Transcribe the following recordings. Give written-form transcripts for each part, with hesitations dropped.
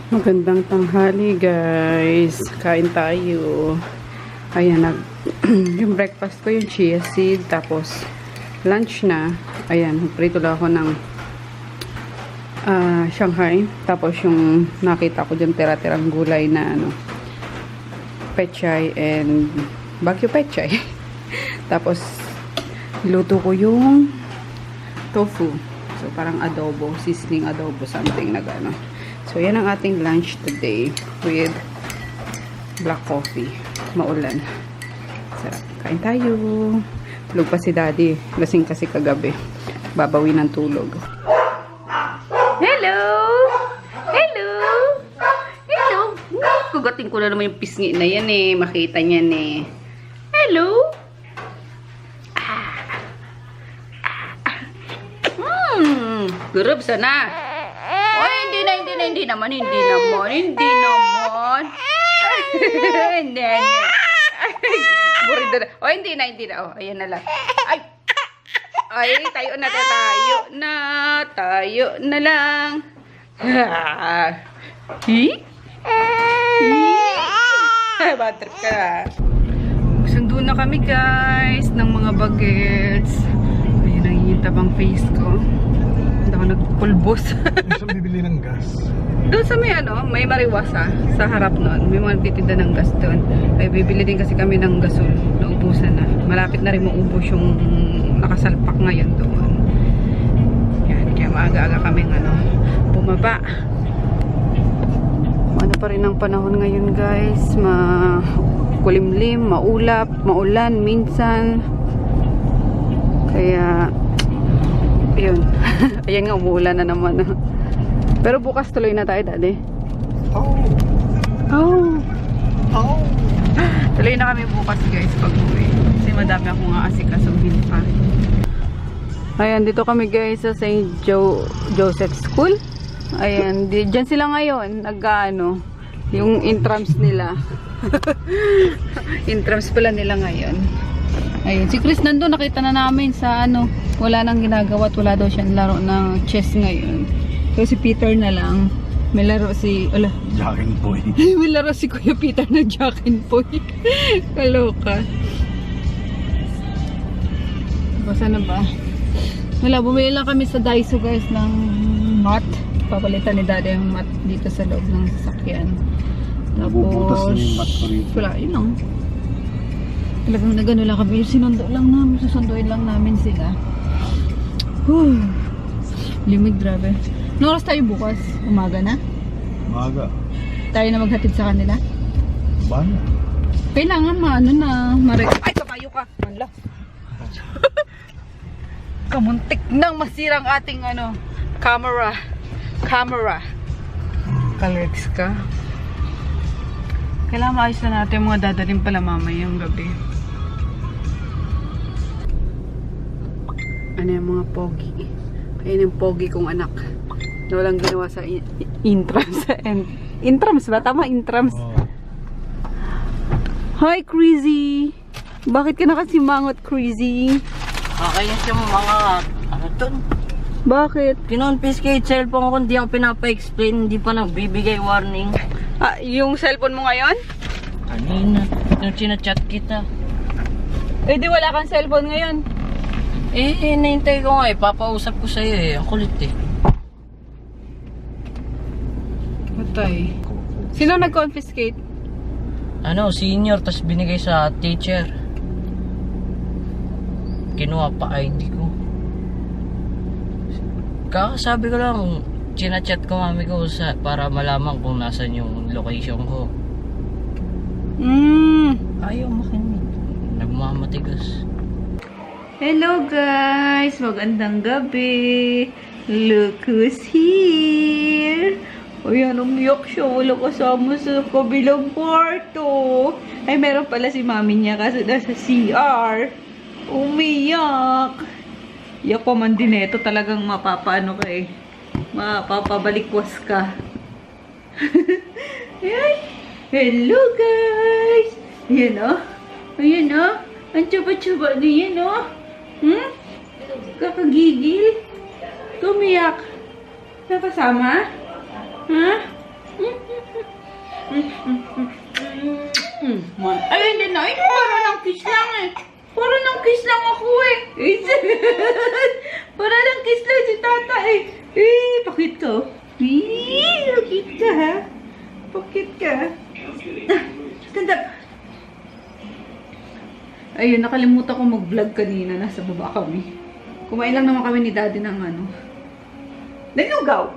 Magandang tanghali guys. Kain tayo. Ayan, yung breakfast ko yung chia seed. Tapos lunch na. Ayan, prito lang ako ng Shanghai. Tapos yung nakita ko dyan tira-tirang gulay na pechay and Baguio pechay. Tapos niluto ko yung tofu. So parang adobo, seasoning adobo, something na gano'n. So, yan ang ating lunch today with black coffee. Maulan. Sarap. Kain tayo. Tulog pa si daddy. Lasing kasi kagabi. Babawi ng tulog. Hello! Hello! Hello! Kugatin ko na naman yung pisngi na yan eh. Makita niyan eh. Hello! Gurub sana. Hindi naman. Burido na. Oh, hindi na. Oh, ayan na lang. Ay, tayo na lang. Bad trip ka. Sundo na kami guys ng mga bagets. Ayun ang hitabang face ko. Hindi ako nagpulbos. Gusto bibili ng gas. Doon sa may mariwasa sa harap noon. May mga titinda ng gas doon. Ay bibili din kasi kami ng gasol. Naubusan na. Malapit na rin maubos yung nakasalpak ngayon doon. Yan. Kaya maaga-aga kami bumaba. Ano pa rin ang panahon ngayon guys. Kulimlim, maulap, maulan minsan. Kaya yun. Ayan nga, umuulan na naman. Pero bukas tuloy na tayo, daddy. Oh. Tuloy na kami bukas, guys, pag-uwi. Kasi madami akong aasikasuhin pa. Ayan, dito kami, guys, sa St. Joseph School. Ayan, dyan sila ngayon. Yung intrams nila. Intrams pala nila ngayon. Ayun, si Chris nandun, nakita na namin sa wala nang ginagawa at wala daw siyang laro ng chess ngayon. So si Peter na lang. May laro Jack and Boy. May laro si Kuya Peter na Jack and Boy. Kaloka. Basta na ba? Wala, bumili lang kami sa Daiso guys ng mat. Papalitan ni Daddy yung mat dito sa loob ng sasakyan. Nabubutas na yung mat ko rito. Wala, yun lang. Talagang nagano lang kami. Susunduin lang namin sila. Limig, grabe. Anong oras tayo bukas? Umaga na? Umaga. Tayo na maghatid sa kanila? Bana. Kailangan ay, kabayo ka! Wala. Kamuntik nang masirang ating camera. Kalex ka. Kailangan maayos na natin yung mga dadaling pala mamayang gabi. Ano yung mga pogi? Ayun yung pogi kong anak na walang ginawa sa intrams. Intrams ba? Tama, intrams. Hi, Crazy! Bakit ka nakasimangot, Crazy? Kaya siya mga dun. Bakit? Kinonfiscate cellphone ko, hindi ako pinapa-explain, hindi pa nagbibigay warning. Yung cellphone mo ngayon? Kanina, nung sinachat kita. Eh di wala kang cellphone ngayon. Nahintay ko nga papausap ko sa'yo ang kulit Patay. Sino nag-confiscate? Senior, tas binigay sa teacher. Kinuha pa ID ko. Kakasabi ko lang, sinachat ko mami ko para malaman kung nasan yung location ko. Ayaw makinig. Nagmamatigas. Hello guys! Magandang gabi! Look who's here! O yan, umiyak siya. Wala kasama sa kabilang kwarto. Ay, meron pala si mami niya kasi nasa CR. Umiyak! Iyak pa man din ito. Talagang mapapabalikwas ka. Ayan! Hello guys! Ayan o. Ayan o. Ang tsaba-tsaba na yan o. Kakagigil. Tumiyak. Nakasama? Ha? Ay, hindi na. Ay, parang ng kiss lang eh. Parang ng kiss lang ako eh. Parang ng kiss lang si tata eh. Pakit ka. Pakit ka ha. Pakit ka. Stand up. Ayun, nakalimutan ko mag-vlog kanina. Nasa baba kami. Kumain lang naman kami ni daddy ng ano. Lugaw.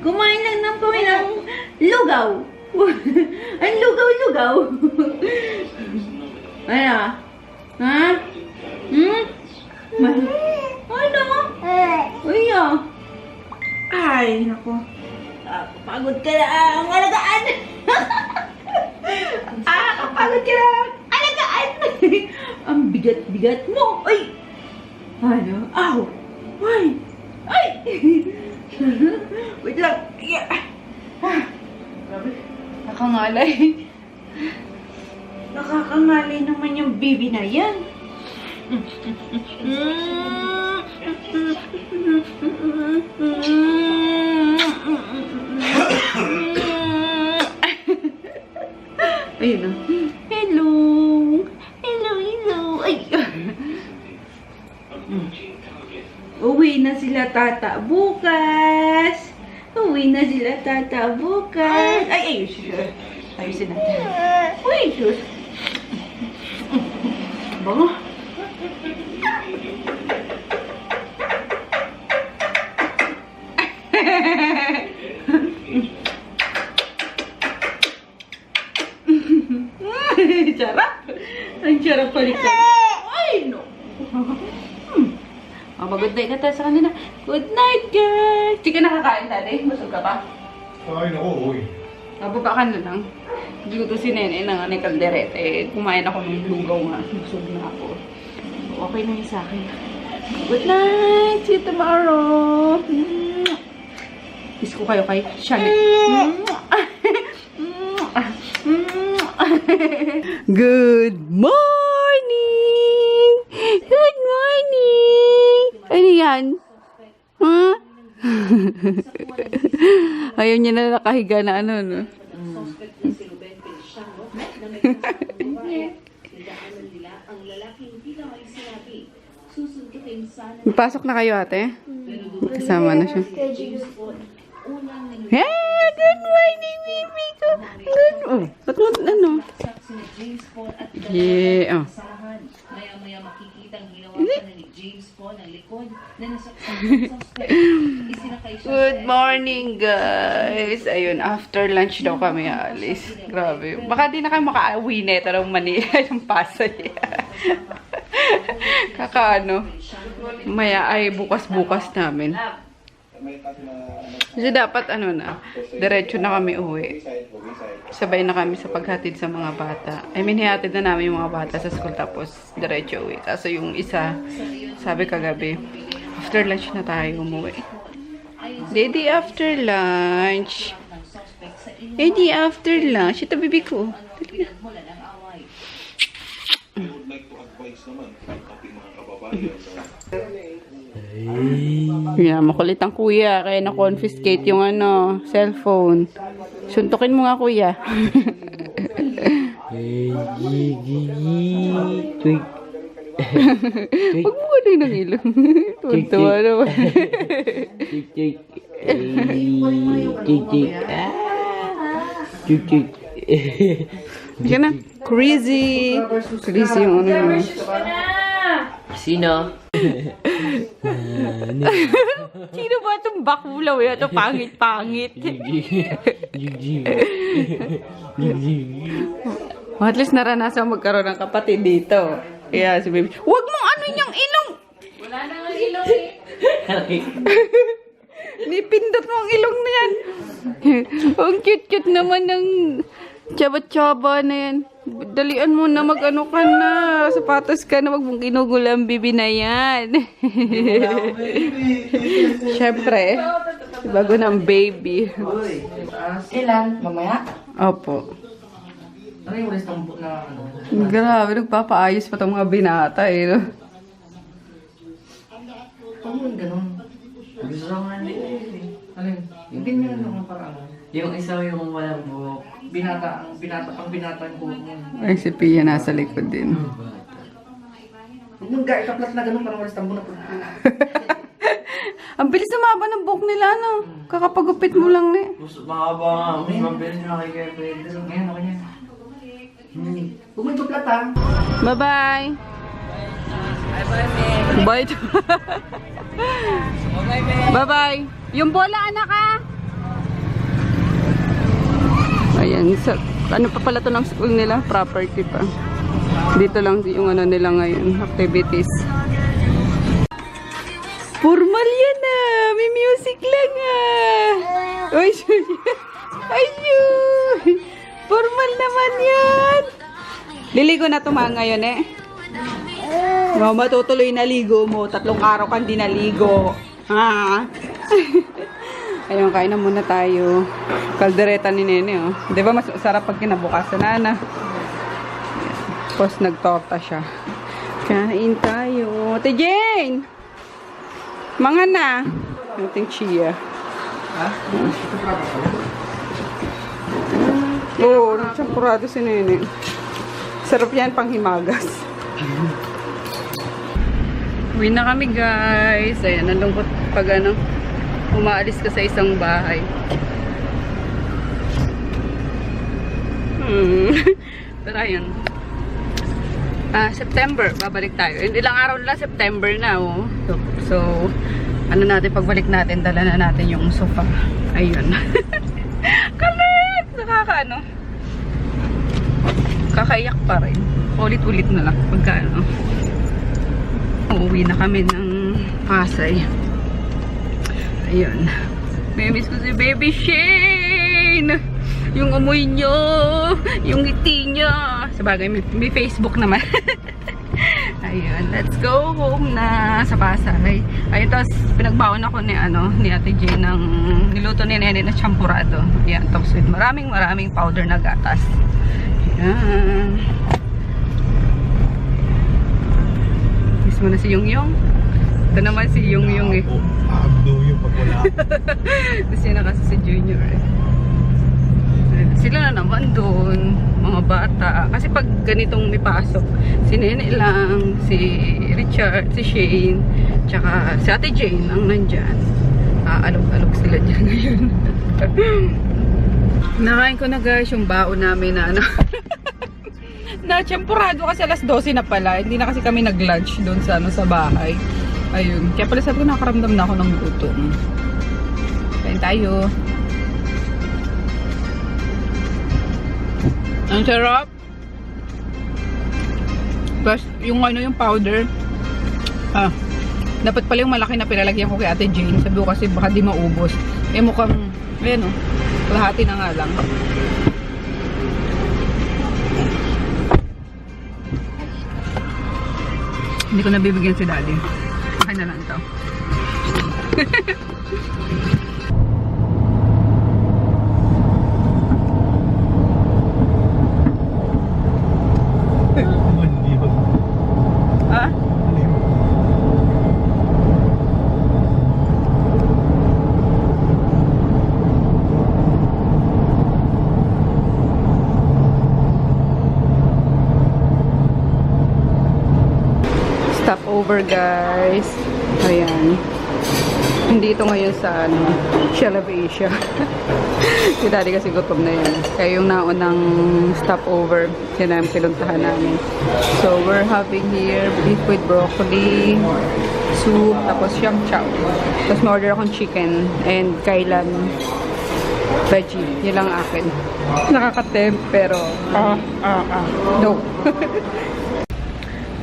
Kumain lang naman kami ng lugaw. Ang lugaw-lugaw. Ano? Ha? Ano? Uy, ay, naku. Kapagod ka na ang alagaan. Kapagod ka na ang alagaan. Ang bigat-bigat mo. Ay! Ano? Aw! Ay! Ay! Wait lang. Grabe. Nakangalay. Nakakangalay naman yung baby na yan. Ayun na. Hello! Hello, hello! Ay! Uwi na sila tata bukas! Uwi na sila tata bukas! Ay, ayusin natin. Uy, sus! Bango! Sarap! Ang sarap palitan. Ay, no! Mag-good night na tayo sa kanila. Good night, guys! Hindi ka nakakain, daddy? Busog ka pa? Kain ako, uy. Mababa ka na lang. Hindi ko to si Nene na nga kalderete. Kumain ako ng lugaw nga. Busog na ako. Okay na yun sa akin. Good night! See you tomorrow! Kiss ko kayo kay Shani. Good morning! Good morning! Ano yan? Huh? Ayaw niya na nakahiga na ano, no? Pasok na kayo, ate? Kasama na siya. Hey, good morning, baby ko. Good. Oh, ba't mo, ano? Yeah, oh. Maya-maya makikita ang ginawa pa ni James Paul ang likod na nasaksak ng suspect. Isinakay siya Good morning, guys. Ayun, after lunch daw kami alis. Grabe. Baka di na kayo makauwi na ito ng Manila, yung Pasay. Kakaano. Maya ay bukas-bukas namin. Kasi dapat ano na, diretso na kami uwi. Sabay na kami sa paghatid sa mga bata. I mean, hihatid na namin yung mga bata sa school tapos diretso uwi. Kaso yung isa, sabi kagabi, after lunch na tayo umuwi. Daddy after lunch. Daddy after lunch. Ito bibi ko. Yeah, makulit ang kuya. Kaya na-confiscate yung ano, cellphone. Suntukin mo nga, kuya. Huwag mo ano ng ilong. Tuntua naman. Hindi na. Crazy. Crazy yung ano yun. Sino? Sino ba itong bakulaw yun? Ito pangit-pangit. At least naranasan magkaroon ng kapatid dito. Kaya si baby, huwag mong ano yung ilong! Wala na nga ilong eh. Nipindot mo ang ilong na yan. Ang cute-cute naman ng tsaba-tsaba na yan. Dalian mo na mag-ano ka na. Sapatos ka na. Wag mong ginugulang bibi na yan. Siyempre, bago ng baby. Ilan? Mamaya? Opo. Ano yung walis ng na ano? Grabe, nagpapaayos pa itong mga binata eh. No? Ano yung ganun? Gusto lang nga nila eh. Ano yun? Hindi niya ano parang ano. Yung isa yung walang buhok. Binata ang buhok mo. Ay, si Pia nasa likod din. Huwag mong ikaplat na ganun para walis tambo na po. Ang bilis sumaba ng buhok nila, no? Kakapagupit mo lang, ne. Mas mahaba nga. Mas mabilis na kay Kuya Pedro. Ngayon ako niya. Huwag mo ikaplat ha. Bye-bye. Bye. Bye-bye. Yung bola, anak, ha? Ayan, ano pa pala to ng school nila? Property pa. Dito lang yung ano nila ngayon, activities. Formal yan ah! May music lang ah! Uy, ayun! Formal naman yan! Liligo na tumang ngayon eh. Oh, matutuloy na ligo mo. 3 araw kang di naligo. Ha? Ayun, kain na muna tayo. Kaldereta ni Nene, oh. Di ba mas sarap pag kinabukasan, Nana? Tapos nagtorta siya. Kain tayo. Ate Jane! Mga na. Ating chia. Ha? Ito prapa pala. Oo, nagsampurado si Nene. Sarap yan pang himagas. Uwi na kami, guys. Ayan, nalungkot pag ano, umaalis ka sa isang bahay. Pero ayun. September, babalik tayo. Ilang araw na lang, September na, oh. So, ano natin, pagbalik natin, dala na natin yung sofa. Ayun. Kalit! Nakakaano. Kakaiyak pa rin. Ulit-ulit na lang. Pagka, ano. Uuwi na kami ng Pasay. Ayun. May miss ko si Baby Shane! Yung amoy nyo! Yung ngiti nyo! Sabagay, may Facebook naman. Ayun, let's go home na sa Pasay. Ayun, tapos pinagbaon ako ni, ni Ate Jane ng niluto ni Nene na champurado. Ayan, tapos with maraming powder na gatas. Ayan. Miss mo na si Yung. Ito naman si Yung eh. Abdo yung pag wala. Kasi na kasi si Junior eh. Sila na naman doon, mga bata. Kasi pag ganitong may pasok, si Nene lang, si Richard, si Shane, tsaka si Ate Jane ang nandyan. Alog-alog sila dyan ngayon. Nakain ko na guys yung baon namin na ano. Na champurado kasi alas 12 na pala. Hindi na kasi kami nag-lunch doon sa, sa bahay. Ayun. Kaya pala sabi ko nakaramdam na ako ng gutom. Kain tayo. Ang sarap. Tapos yung yung powder. Dapat pala yung malaki na pinalagyan ko kay Ate Jane. Sabi ko kasi baka di maubos. Eh mukhang, ayan o. Lahati na nga lang. Hindi ko nabibigyan si Daddy. Akin na lang ito. Ha? Stop over guys. Ayan. Hindi ito ngayon sa Shell of Asia. Si Daddy kasi gutom na yun. Kaya yung naunang stopover, yun ang pinuntahan namin. So, we're having here beef with broccoli, soup, tapos siyam chow. Tapos ma-order akong chicken and kailan veggie. Yun lang akin. Nakakatempt pero no.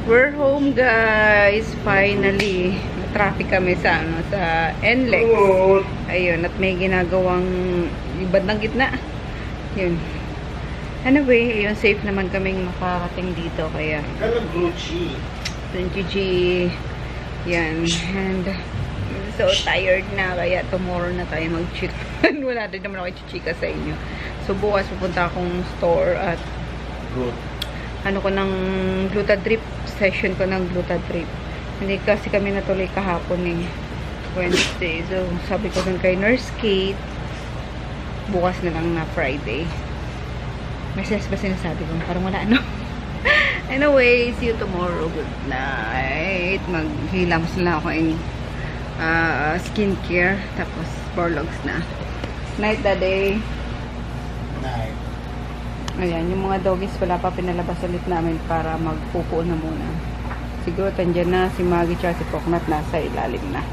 We're home guys. Finally. Traffic kami sa sa NLEX. Ayun, at may ginagawang bandang gitna. Yun. Anyway, ayun, safe naman kaming makarating dito kaya 20G. Yan. And I'm so tired na kaya tomorrow na tayo mag-chill. Wala din naman ako i-chika sa inyo. So bukas pupunta akong store at ano ko ng Glutadrip session ko ng Glutadrip. Hindi kasi kami natuloy kahapon eh. Wednesday. So, sabi ko dun kay Nurse Kate, bukas na lang na Friday. May stress ba sinasabi ko? Parang wala, no? Anyway, see you tomorrow. Good night. Maghilams na ako in skincare. Tapos, borlogs na. Night, daddy. Night. Ayan, yung mga doggies wala pa pinalabas ulit namin para magpupo na muna. Siguro tandyan na si Maggie tsaka si Poknat nasa ilalim na.